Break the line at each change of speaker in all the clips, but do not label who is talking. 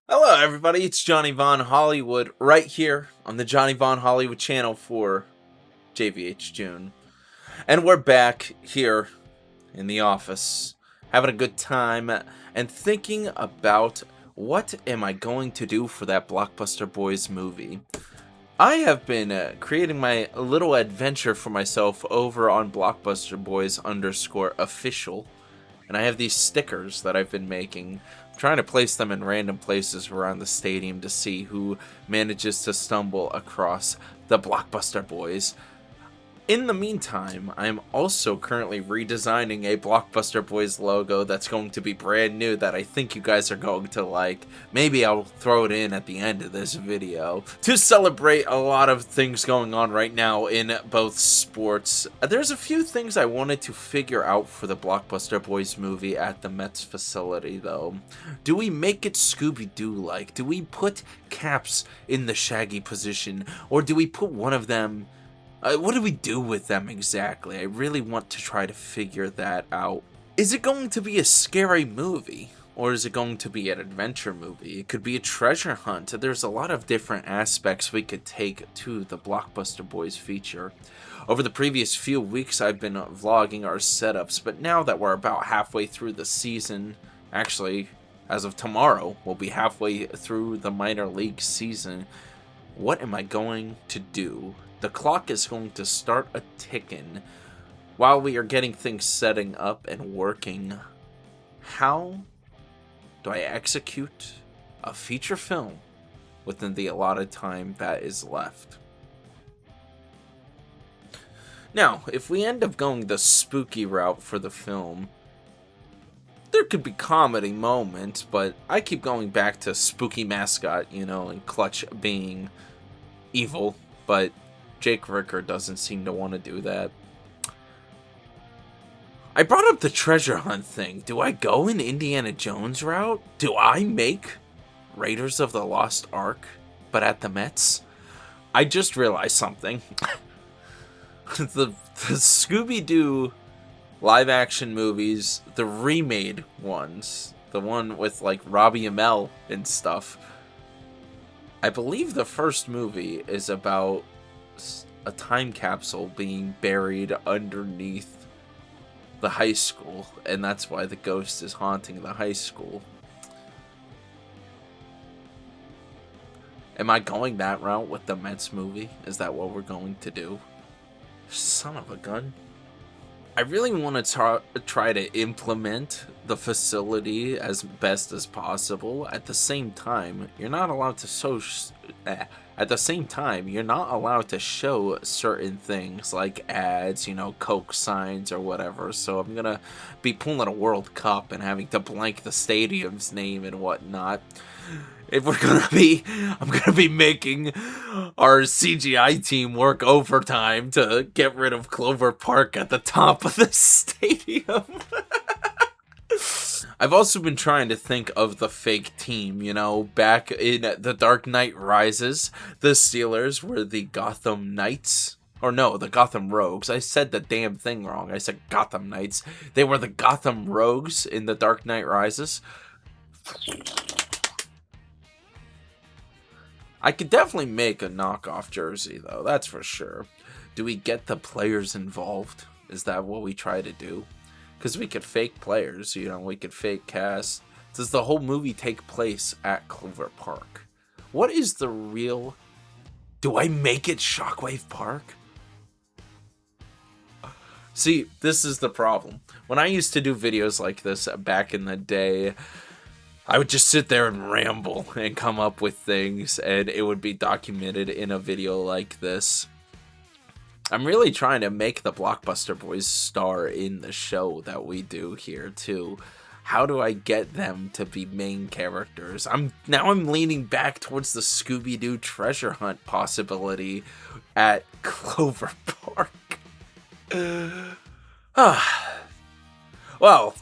Hello, everybody. It's Johnny Vaughn Hollywood right here on the Johnny Vaughn Hollywood channel for JVH June. And we're back here in the office having a good time and thinking about what am I going to do for that Blockbuster Boys movie. I have been creating my little adventure for myself over on Blockbuster Boys _official. And I have these stickers that I've been making. I'm trying to place them in random places around the stadium to see who manages to stumble across the Blockbuster Boys. In the meantime, I'm also currently redesigning a Blockbuster Boys logo that's going to be brand new that I think you guys are going to like. Maybe I'll throw it in at the end of this video. To celebrate a lot of things going on right now in both sports, there's a few things I wanted to figure out for the Blockbuster Boys movie at the Mets facility though. Do we make it ScoobyDoo-like? Do we put Caps in the Shaggy position? Or do we put one of them... what do we do with them exactly? I really want to try to figure that out. Is it going to be a scary movie? Or is it going to be an adventure movie? It could be a treasure hunt. There's a lot of different aspects we could take to the Blockbuster Boys feature. Over the previous few weeks, I've been vlogging our setups, but now that we're about halfway through the season, actually, as of tomorrow, we'll be halfway through the minor league season. What am I going to do? The clock is going to start a ticking while we are getting things setting up and working. How do I execute a feature film within the allotted time that is left? Now, if we end up going the spooky route for the film, there could be comedy moments, but I keep going back to spooky mascot, and Clutch being evil, but Jake Ricker doesn't seem to want to do that. I brought up the treasure hunt thing. Do I go in Indiana Jones route? Do I make Raiders of the Lost Ark, but at the Mets? I just realized something. the Scooby-Doo live-action movies, the remade ones, the one with like Robbie Amell and stuff, I believe the first movie is about a time capsule being buried underneath the high school, and that's why the ghost is haunting the high school. Am I going that route with the Mets movie? Is that what we're going to do? Son of a gun. I really want to try to implement the facility as best as possible. At the same time, you're not allowed to show certain things like ads, Coke signs or whatever. So I'm gonna be pulling a World Cup and having to blank the stadium's name and whatnot. I'm gonna be making our CGI team work overtime to get rid of Clover Park at the top of the stadium. I've also been trying to think of the fake team, back in The Dark Knight Rises, the Steelers were the Gotham Knights. Or no, the Gotham Rogues. I said the damn thing wrong. I said Gotham Knights. They were the Gotham Rogues in The Dark Knight Rises. I could definitely make a knockoff jersey, though, that's for sure. Do we get the players involved? Is that what we try to do? Because we could fake players, we could fake cast. Does the whole movie take place at Clover Park? What is the real... Do I make it Shockwave Park? See, this is the problem. When I used to do videos like this back in the day, I would just sit there and ramble and come up with things, and it would be documented in a video like this. I'm really trying to make the Blockbuster Boys star in the show that we do here, too. How do I get them to be main characters? I'm leaning back towards the Scooby-Doo treasure hunt possibility at Clover Park. Well,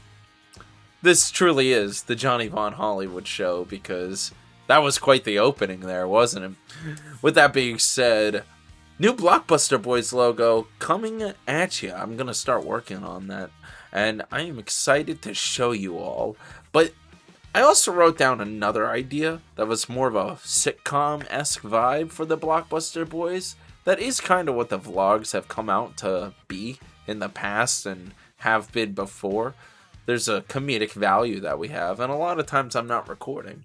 this truly is the Johnny Vaughn Hollywood show, because that was quite the opening there, wasn't it? With that being said, new Blockbuster Boys logo coming at you. I'm going to start working on that, and I am excited to show you all. But I also wrote down another idea that was more of a sitcom-esque vibe for the Blockbuster Boys. That is kind of what the vlogs have come out to be in the past and have been before. There's a comedic value that we have, and a lot of times I'm not recording.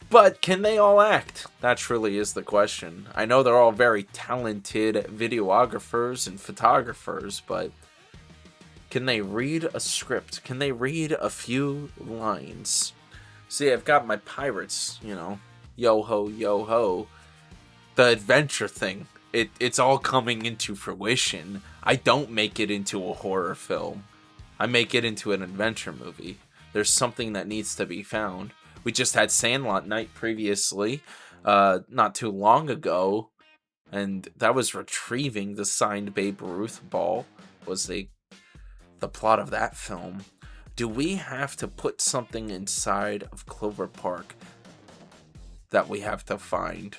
But can they all act? That truly is the question. I know they're all very talented videographers and photographers, but can they read a script? Can they read a few lines? See, I've got my pirates, yo-ho, yo-ho. The adventure thing, it's all coming into fruition. I don't make it into a horror film. I make it into an adventure movie. There's something that needs to be found. We just had Sandlot Night previously, not too long ago, and that was retrieving the signed Babe Ruth ball, was the plot of that film. Do we have to put something inside of Clover Park that we have to find?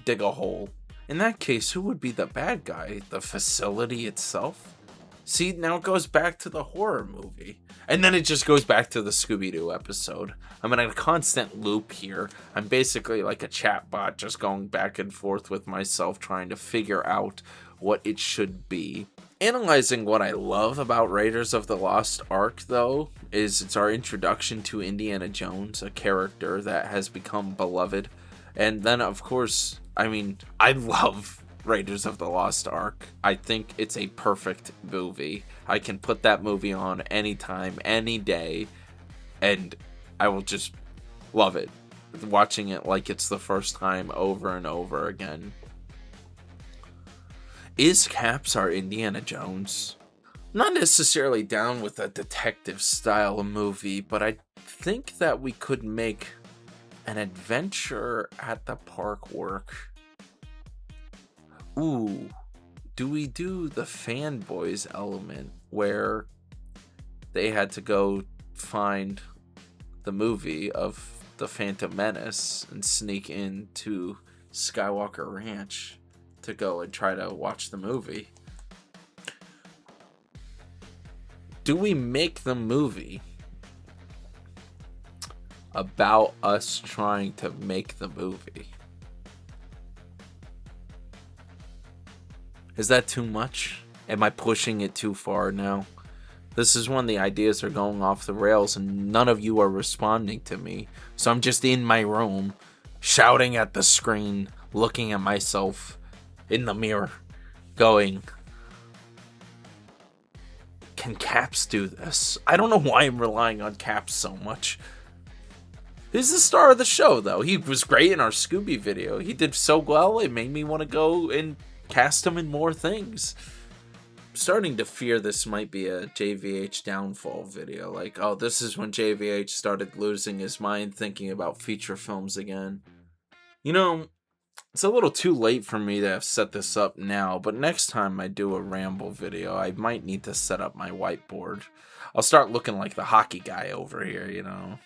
Dig a hole. In that case, who would be the bad guy? The facility itself? See, now it goes back to the horror movie. And then it just goes back to the ScoobyDoo episode. I'm in a constant loop here. I'm basically like a chatbot just going back and forth with myself trying to figure out what it should be. Analyzing what I love about Raiders of the Lost Ark, though, is it's our introduction to Indiana Jones, a character that has become beloved. And then, of course, I love Raiders of the Lost Ark. I think it's a perfect movie. I can put that movie on anytime, any day, and I will just love it. Watching it like it's the first time over and over again. Is Caps our Indiana Jones? Not necessarily down with a detective style movie, but I think that we could make an adventure at the park work. Ooh, do we do the fanboys element where they had to go find the movie of the Phantom Menace and sneak into Skywalker Ranch to go and try to watch the movie? Do we make the movie about us trying to make the movie? Is that too much? Am I pushing it too far now? This is when the ideas are going off the rails and none of you are responding to me. So I'm just in my room, shouting at the screen, looking at myself in the mirror, going, can Caps do this? I don't know why I'm relying on Caps so much. He's the star of the show, though. He was great in our Scooby video. He did so well, it made me want to go and cast him in more things. I'm starting to fear this might be a JVH downfall video. Like, oh, this is when JVH started losing his mind thinking about feature films again. It's a little too late for me to have set this up now, but next time I do a Ramble video, I might need to set up my whiteboard. I'll start looking like the hockey guy over here,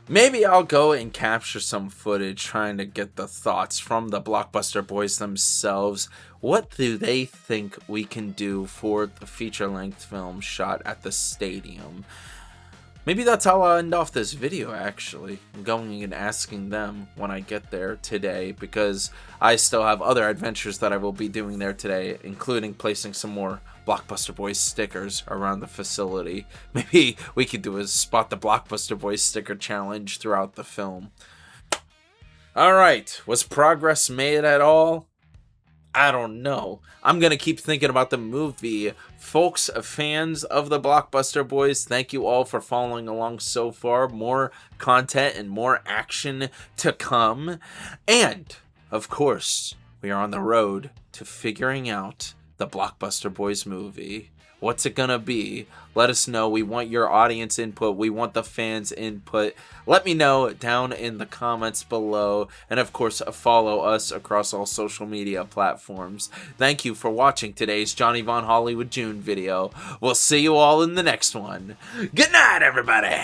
Maybe I'll go and capture some footage trying to get the thoughts from the Blockbuster Boys themselves. What do they think we can do for the feature-length film shot at the stadium? Maybe that's how I'll end off this video, actually. I'm going and asking them when I get there today, because I still have other adventures that I will be doing there today, including placing some more Blockbuster Boys stickers around the facility. Maybe we could do a Spot the Blockbuster Boys sticker challenge throughout the film. Alright, was progress made at all? I don't know. I'm going to keep thinking about the movie. Folks, fans of the Blockbuster Boys, thank you all for following along so far. More content and more action to come. And, of course, we are on the road to figuring out the Blockbuster Boys movie. What's it gonna be? Let us know. We want your audience input. We want the fans' input. Let me know down in the comments below. And of course, follow us across all social media platforms. Thank you for watching today's Johnny Vaughn Hollywood June video. We'll see you all in the next one. Good night, everybody!